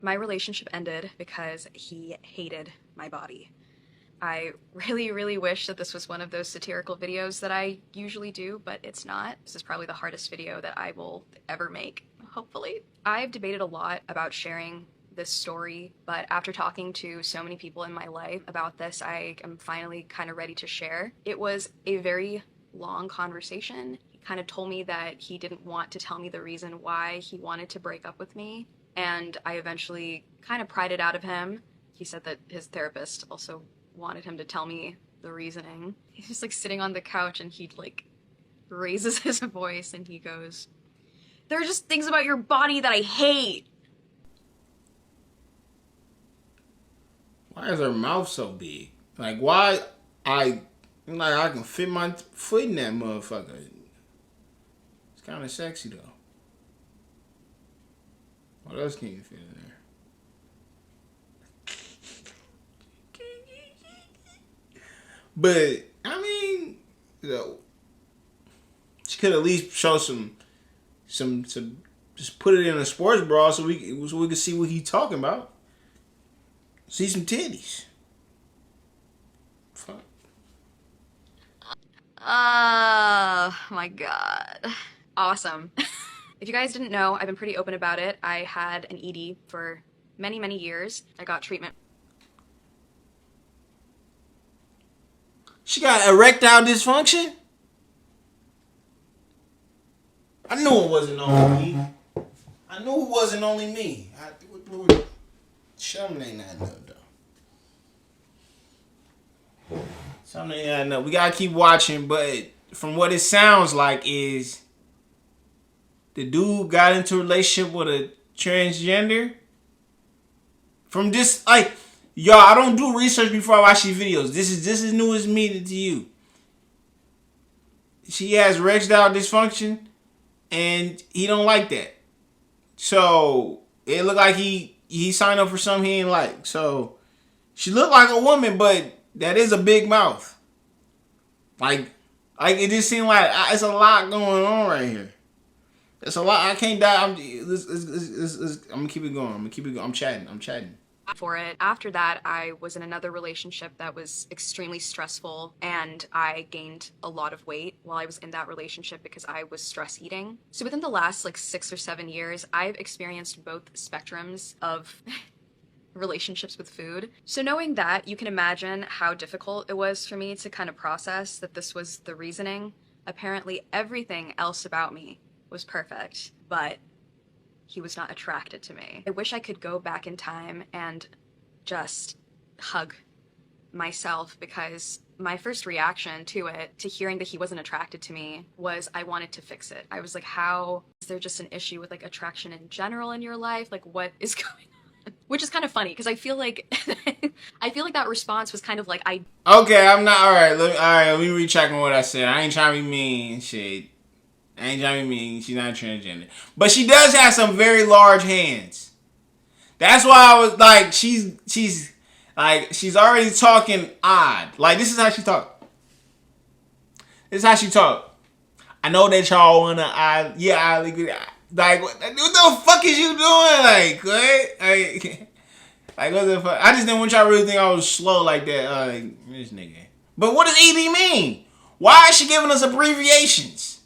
My relationship ended because he hated my body. I really, really wish that this was one of those satirical videos that I usually do, but it's not. This is probably the hardest video that I will ever make, hopefully. I've debated a lot about sharing this story, but after talking to so many people in my life about this, I am finally kind of ready to share. It was a very long conversation. He kind of told me that he didn't want to tell me the reason why he wanted to break up with me, and I eventually kind of pried it out of him. He said that his therapist also wanted him to tell me the reasoning. He's just like sitting on the couch and he like raises his voice and he goes, "There are just things about your body that I hate." Why is her mouth so big? Like, why I can fit my foot in that motherfucker. It's kind of sexy though. What else can you fit in there? But I mean, you know, she could at least show some, just put it in a sports bra so we can see what he's talking about. See some titties. Fuck. My God. Awesome. If you guys didn't know, I've been pretty open about it. I had an ED for many, many years. I got treatment. She got erectile dysfunction? I knew it wasn't only me. I knew it wasn't only me. Something ain't nothing up though. Something ain't nothing up. We gotta keep watching, but from what it sounds like is the dude got into a relationship with a transgender. From this, like, y'all, I don't do research before I watch these videos. This is new as me to you. She has erectile dysfunction, and he don't like that. So it looked like he signed up for something he ain't like. So she looked like a woman, but that is a big mouth. Like it just seemed like it's a lot going on right here. It's a lot. I can't die. I'm gonna keep it going. I'm chatting. For it. After that, I was in another relationship that was extremely stressful, and I gained a lot of weight while I was in that relationship because I was stress eating. So within the last like 6 or 7 years, I've experienced both spectrums of relationships with food. So knowing that, you can imagine how difficult it was for me to kind of process that this was the reasoning. Apparently everything else about me was perfect, but he was not attracted to me. I wish I could go back in time and just hug myself, because my first reaction to it, to hearing that he wasn't attracted to me, was I wanted to fix it. I was like, how is there just an issue with like attraction in general in your life? Like, what is going on? Which is kind of funny because I feel like that response was kind of like Okay, I'm not all right. Let me recheck on what I said. I ain't trying to be mean, shit. I ain't trying to be mean. She's not transgender, but she does have some very large hands. That's why I was like, she's already talking odd. Like, this is how she talk. I know that y'all wanna. Like, what the fuck is you doing? Like, what? Like, what the fuck? I just didn't want y'all to really think I was slow like that. This nigga. But what does ED mean? Why is she giving us abbreviations?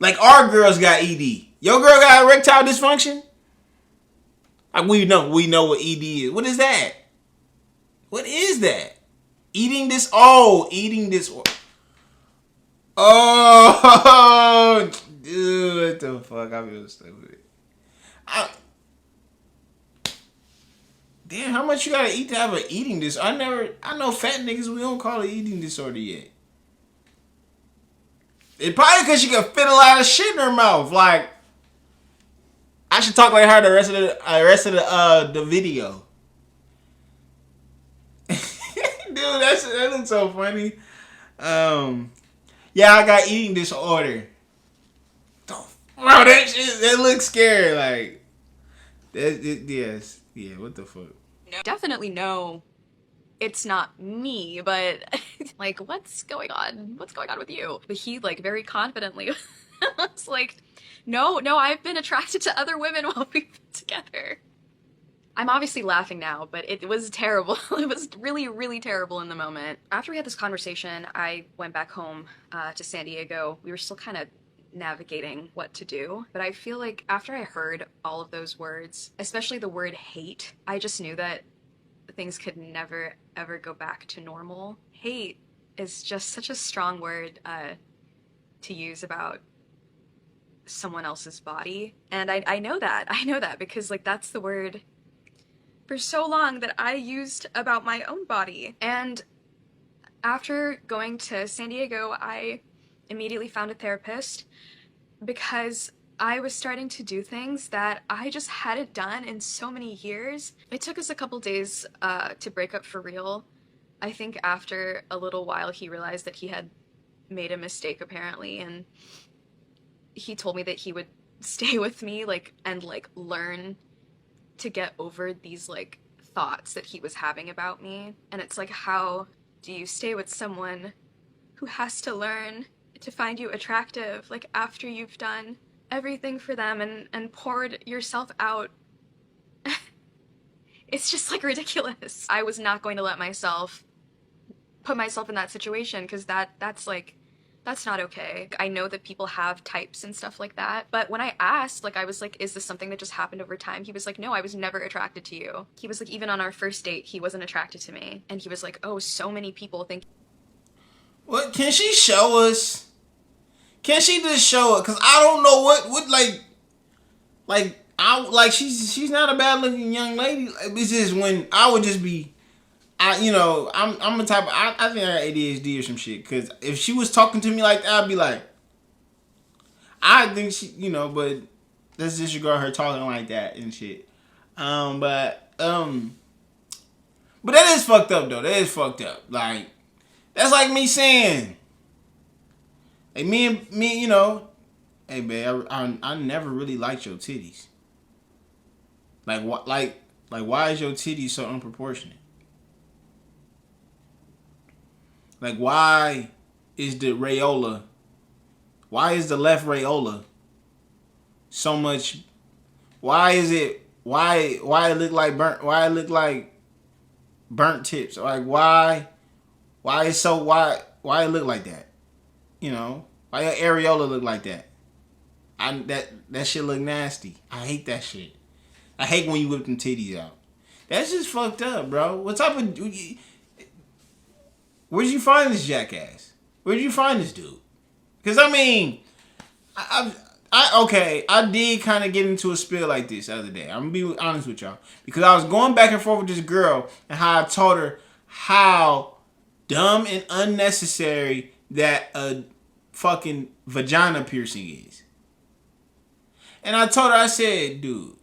Like, our girls got ED. Your girl got erectile dysfunction? Like, we know what ED is. What is that? What is that? Eating this. Oh, dude, what the fuck? I feel stupid. Damn, how much you gotta eat to have an eating disorder? I know fat niggas, we don't call it eating disorder yet. It probably because she can fit a lot of shit in her mouth. Like, I should talk like her the rest of the video. Dude, that looks so funny. Yeah, I got eating disorder. Bro, that looks scary. Like, yes, yeah. What the fuck? definitely know it's not me, but like, what's going on? What's going on with you? But he like very confidently was like, no, I've been attracted to other women while we've been together. I'm obviously laughing now, but it was terrible. It was really, really terrible in the moment. After we had this conversation, I went back home to San Diego. We were still kind of navigating what to do, but I feel like after I heard all of those words, especially the word hate, I just knew that things could never, ever go back to normal. Hate is just such a strong word to use about someone else's body. And I know that. I know that because, like, that's the word for so long that I used about my own body. And after going to San Diego, I immediately found a therapist because I was starting to do things that I just hadn't done in so many years. It took us a couple days to break up for real. I think after a little while, he realized that he had made a mistake apparently, and he told me that he would stay with me, like, and like learn to get over these like thoughts that he was having about me. And it's like, how do you stay with someone who has to learn to find you attractive, like, after you've done everything for them and poured yourself out? It's just like ridiculous. I was not going to let myself put myself in that situation because that's not okay. I know that people have types and stuff like that, but when I asked, like, I was like, is this something that just happened over time? He was like, no, I was never attracted to you. He was like, even on our first date, he wasn't attracted to me. And he was like, oh, so many people think. What can she show us? Can she just show it? Cause I don't know what she's not a bad looking young lady. It's just when I would just be, I'm the type of, I think I got ADHD or some shit. Cause if she was talking to me like that, I'd be like, I think she, but let's disregard her talking like that and shit. But that is fucked up though. That is fucked up. Like, that's like me saying, hey, hey babe, I never really liked your titties. Like what? Like why is your titties so unproportionate? Like why is the rayola? Why is the left rayola so much? Why is it? Why it look like burnt? Why it look like burnt tips? Like why? Why it it look like that? Why your areola look like that? That shit look nasty. I hate that shit. I hate when you whip them titties out. That's just fucked up, bro. What type of... Where'd you find this jackass? Where'd you find this dude? Because, I mean... I did kind of get into a spill like this the other day. I'm going to be honest with y'all. Because I was going back and forth with this girl and how I told her how dumb and unnecessary that a fucking vagina piercing is. And I told her, I said, dude,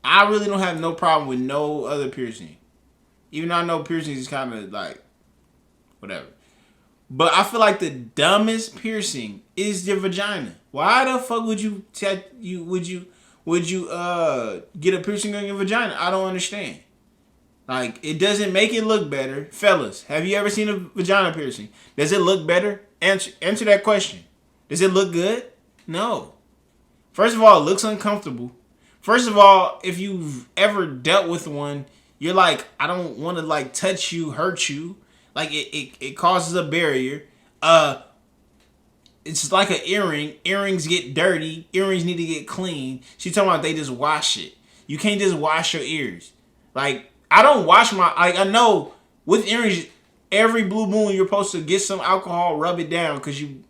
I really don't have no problem with no other piercing. Even though I know piercings is kind of like, whatever. But I feel like the dumbest piercing is your vagina. Why the fuck would you get a piercing on your vagina? I don't understand. Like, it doesn't make it look better. Fellas, have you ever seen a vagina piercing? Does it look better? Answer that question. Does it look good? No. First of all, it looks uncomfortable. First of all, if you've ever dealt with one, you're like, I don't want to like touch you, hurt you. Like it causes a barrier. It's like an earring. Earrings get dirty. Earrings need to get clean. She's talking about they just wash it. You can't just wash your ears. Like, I don't wash my... I know with earrings, every blue moon you're supposed to get some alcohol, rub it down because you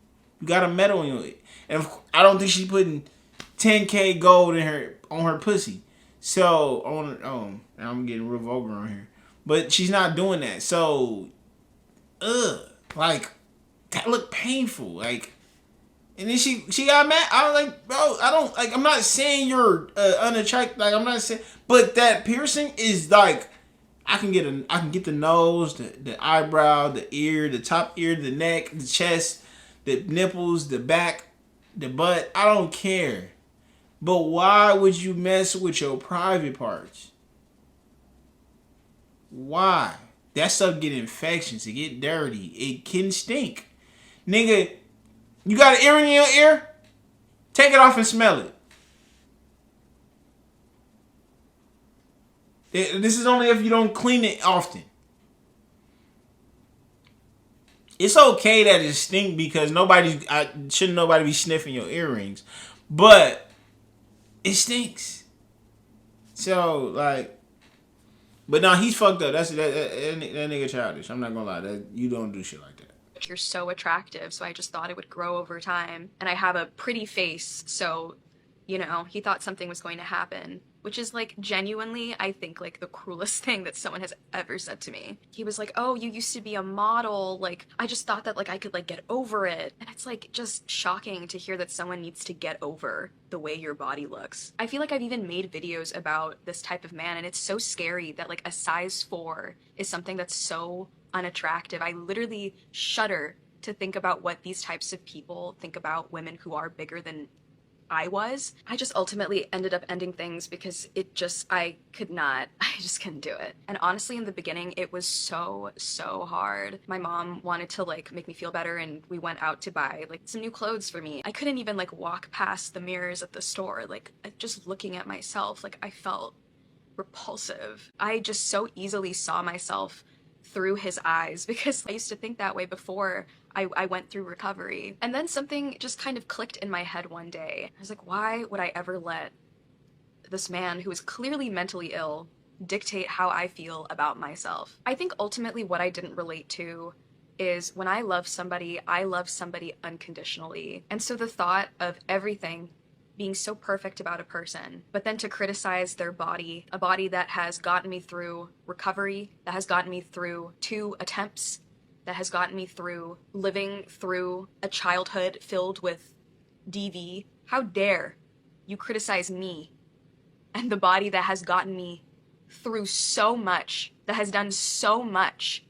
got a metal in it. And I don't think she's putting 10K gold on her pussy. So, I'm getting real vulgar on here. But she's not doing that. So, like, that looked painful. Like, and then she got mad. I was like, bro, I'm not saying you're unattractive. Like, I'm not saying, but that piercing is like, I can get the nose, the eyebrow, the ear, the top ear, the neck, the chest, the nipples, the back, the butt. I don't care. But why would you mess with your private parts? Why? That stuff get infections. It get dirty. It can stink. Nigga, you got an earring in your ear? Take it off and smell it. This is only if you don't clean it often. It's okay that it stink because shouldn't nobody be sniffing your earrings, but it stinks. So like, but no, he's fucked up. That nigga childish. I'm not gonna lie. That you don't do shit like that. You're so attractive, so I just thought it would grow over time. And I have a pretty face, so, you know, he thought something was going to happen. Which is, like, genuinely, I think, like, the cruelest thing that someone has ever said to me. He was like, oh, you used to be a model. Like, I just thought that, like, I could, like, get over it. And it's, like, just shocking to hear that someone needs to get over the way your body looks. I feel like I've even made videos about this type of man, and it's so scary that, like, a size 4 is something that's so unattractive. I literally shudder to think about what these types of people think about women who are bigger than I was. I just ultimately ended up ending things because I just couldn't do it. And honestly, in the beginning, it was so hard. My mom wanted to like make me feel better and we went out to buy like some new clothes for me. I couldn't even like walk past the mirrors at the store. Like just looking at myself, like I felt repulsive. I just so easily saw myself through his eyes because I used to think that way before I went through recovery. And then something just kind of clicked in my head one day. I was like, why would I ever let this man who is clearly mentally ill dictate how I feel about myself? I think ultimately what I didn't relate to is when I love somebody unconditionally. And so the thought of everything being so perfect about a person, but then to criticize their body, a body that has gotten me through recovery, that has gotten me through 2 attempts, that has gotten me through living through a childhood filled with DV. How dare you criticize me and the body that has gotten me through so much, that has done so much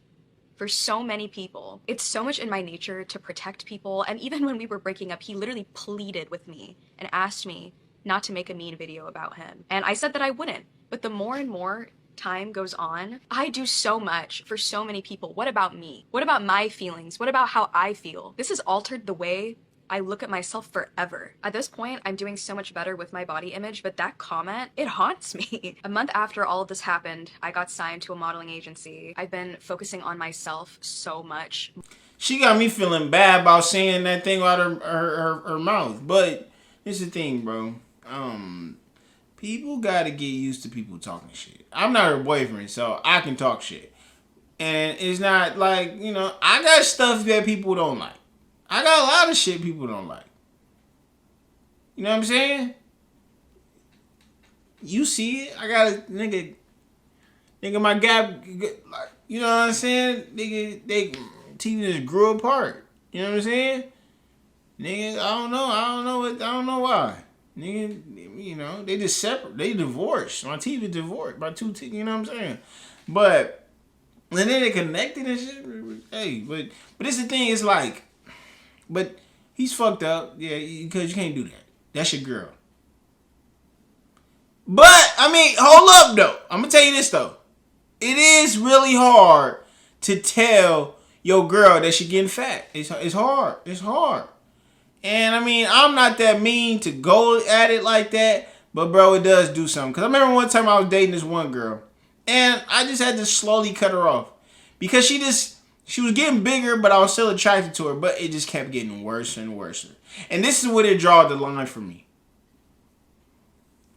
for so many people. It's so much in my nature to protect people, and even when we were breaking up, he literally pleaded with me and asked me not to make a mean video about him. And I said that I wouldn't, but the more and more time goes on, I do so much for so many people. What about me? What about my feelings? What about how I feel? This has altered the way I look at myself forever. At this point, I'm doing so much better with my body image, but that comment, it haunts me. A month after all of this happened, I got signed to a modeling agency. I've been focusing on myself so much. She got me feeling bad about saying that thing out of her mouth. But here's the thing, bro. People gotta get used to people talking shit. I'm not her boyfriend, so I can talk shit. And it's not like, you know, I got stuff that people don't like. I got a lot of shit people don't like. You know what I'm saying? You see it. I got a nigga my gap, like, you know what I'm saying? Nigga, they TV just grew apart. You know what I'm saying? Nigga, I don't know why. Nigga, you know, they just separate. They divorced. My TV divorced by 2 you know what I'm saying? But and then they connected and shit. Hey, but it's the thing. It's like, but he's fucked up. Yeah, because you can't do that. That's your girl. But I mean, hold up though. I'm gonna tell you this though. It is really hard to tell your girl that she getting fat. It's hard. It's hard. And I mean, I'm not that mean to go at it like that, but bro, it does do something. Cause I remember one time I was dating this one girl, and I just had to slowly cut her off because she was getting bigger, but I was still attracted to her, but it just kept getting worse and worse. And this is where it draws the line for me.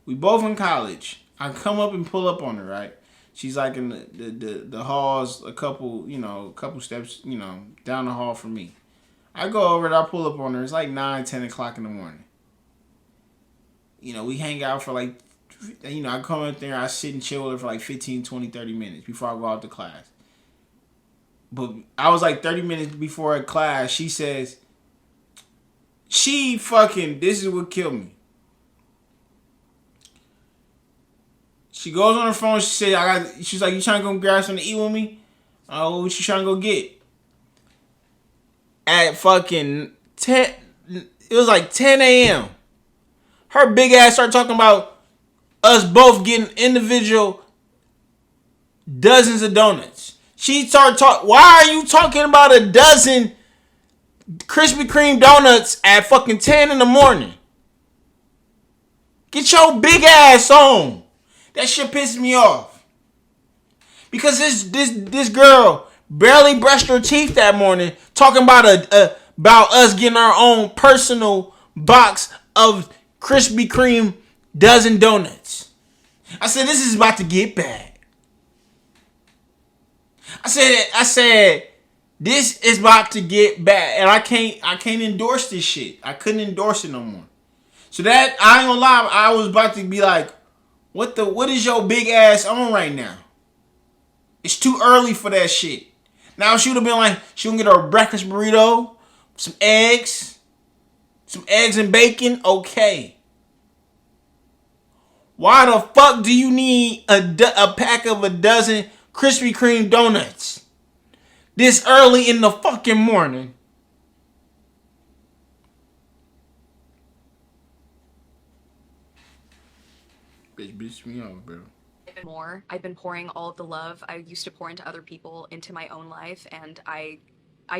We both in college. I come up and pull up on her, right? She's like in the halls, a couple steps, down the hall from me. I go over and I pull up on her. It's like 9, 10 o'clock in the morning. We hang out for like, I come up there, I sit and chill with her for like 15, 20, 30 minutes before I go out to class. But I was like 30 minutes before her class, she says, this is what killed me. She goes on her phone, she's like, you trying to go grab something to eat with me? Oh, what you trying to go get? At fucking 10, it was like 10 a.m. Her big ass started talking about us both getting individual dozens of donuts. She started talking, why are you talking about a dozen Krispy Kreme donuts at fucking 10 in the morning? Get your big ass on. That shit pisses me off. Because this girl barely brushed her teeth that morning, talking about about us getting our own personal box of Krispy Kreme dozen donuts. I said this is about to get bad. I said this is about to get bad, and I can't endorse this shit. I couldn't endorse it no more. So that I ain't gonna lie, I was about to be like, what is your big ass on right now? It's too early for that shit. Now she would have been like, she gonna get her breakfast burrito, some eggs and bacon. Okay. Why the fuck do you need a pack of a dozen Krispy Kreme donuts this early in the fucking morning? Bitch me off, bro. More. I've been pouring all of the love I used to pour into other people into my own life, and I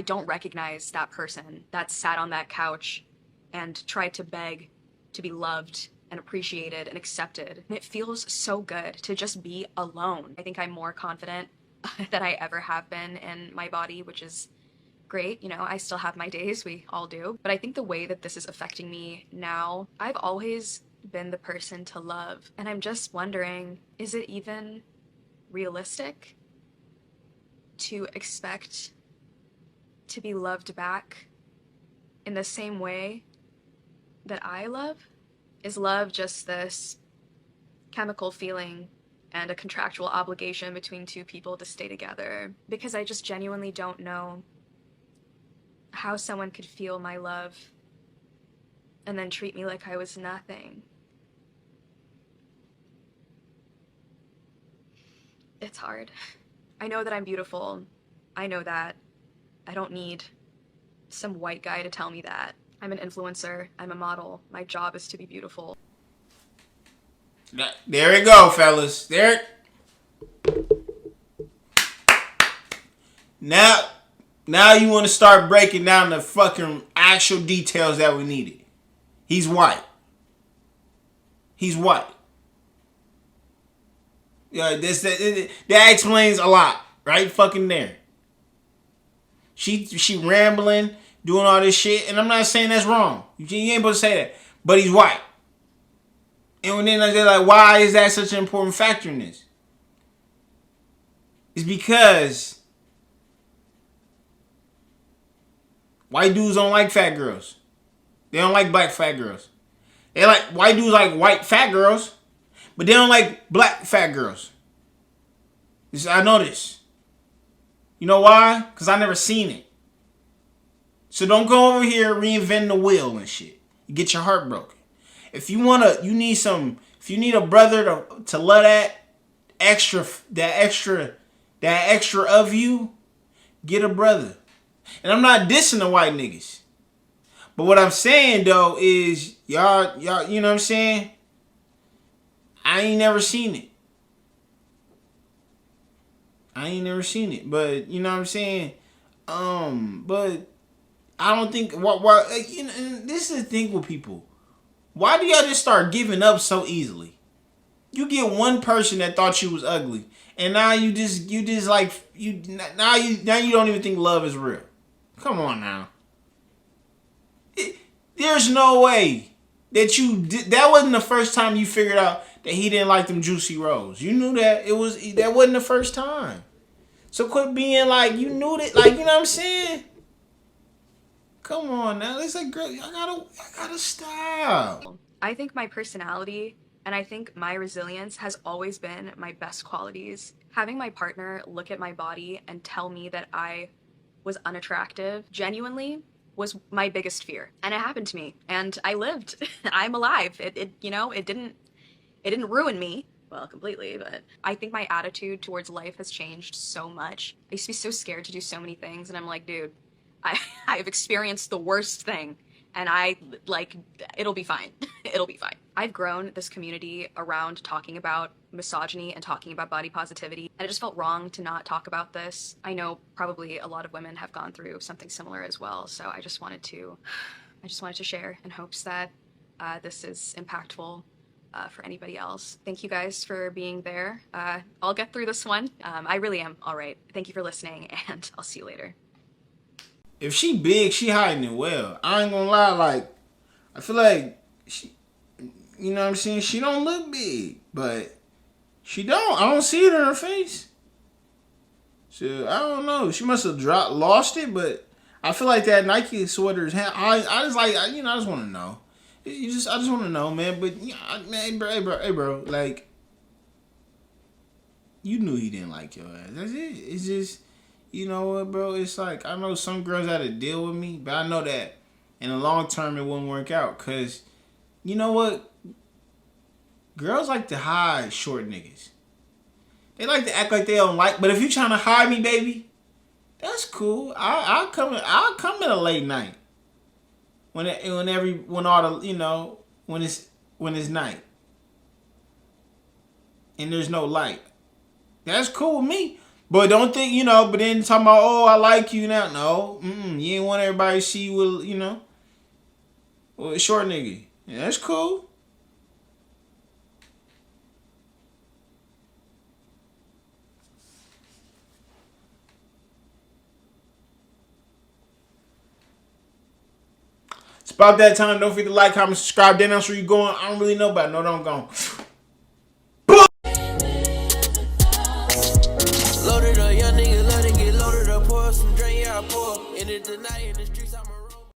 don't recognize that person that sat on that couch and tried to beg to be loved and appreciated and accepted. And it feels so good to just be alone. I think I'm more confident than I ever have been in my body, which is great. You know, I still have my days, we all do. But I think the way that this is affecting me now, I've always been the person to love. And I'm just wondering, is it even realistic to expect to be loved back in the same way that I love? Is love just this chemical feeling and a contractual obligation between two people to stay together? Because I just genuinely don't know how someone could feel my love and then treat me like I was nothing. It's hard. I know that I'm beautiful. I know that. I don't need some white guy to tell me that. I'm an influencer. I'm a model. My job is to be beautiful. There we go, fellas. There. Now you want to start breaking down the fucking actual details that we needed. He's white. He's white. Yeah, that explains a lot, right? Fucking there. She rambling, doing all this shit, and I'm not saying that's wrong. You ain't supposed to say that, but he's white. And then they're like, why is that such an important factor in this? It's because white dudes don't like fat girls. They don't like black fat girls. They like white dudes like white fat girls, but they don't like black fat girls. I know this. You know why? Because I never seen it. So don't go over here reinventing the wheel and shit. You get your heart broken. If you need a brother to love that extra of you, get a brother. And I'm not dissing the white niggas. But what I'm saying though is y'all, you know what I'm saying? I ain't never seen it. But you know what I'm saying? But I don't think why you know, this is the thing with people. Why do y'all just start giving up so easily? You get one person that thought you was ugly, and now you don't even think love is real. Come on now. There's no way that that wasn't the first time you figured out that he didn't like them juicy rolls. You knew that that wasn't the first time. So quit being like you knew that, like, you know what I'm saying? Come on now, it's like, girl, I gotta stop. I think my personality and I think my resilience has always been my best qualities. Having my partner look at my body and tell me that I was unattractive genuinely was my biggest fear. And it happened to me, and I lived. I'm alive. It didn't ruin me, well, completely, but I think my attitude towards life has changed so much. I used to be so scared to do so many things, and I'm like, dude, I've experienced the worst thing, and it'll be fine. It'll be fine. I've grown this community around talking about misogyny and talking about body positivity, and it just felt wrong to not talk about this. I know probably a lot of women have gone through something similar as well, so I just wanted to share in hopes that this is impactful for anybody else. Thank you guys for being there. I'll get through this one. I really am all right. Thank you for listening, and I'll see you later. If she big, she hiding it well. I ain't gonna lie, like, I feel like she, you know what I'm saying? She don't look big, but she don't. I don't see it in her face. So I don't know. She must have lost it, but I feel like that Nike sweater is. I just like, you know, I just want to know. I just want to know, man. But man, hey, bro, like, you knew he didn't like your ass. That's it. It's just, you know what, bro? It's like, I know some girls had to deal with me, but I know that in the long term it wouldn't work out. Cause, you know what? Girls like to hide short niggas. They like to act like they don't like. But if you trying to hide me, baby, that's cool. I'll come at a late night. When all the, you know, when it's night and there's no light, that's cool with me. But don't think, you know. But then talking about, oh, I like you now. No, you ain't want everybody to see you with, you know, with a short nigga. Yeah, that's cool. It's about that time. Don't forget to like, comment, subscribe. Then that's where you going. I don't really know, but I know that I'm going. Loaded up, young nigga, let it get loaded up. Pour some drink, yeah, I pour. In it tonight in the streets.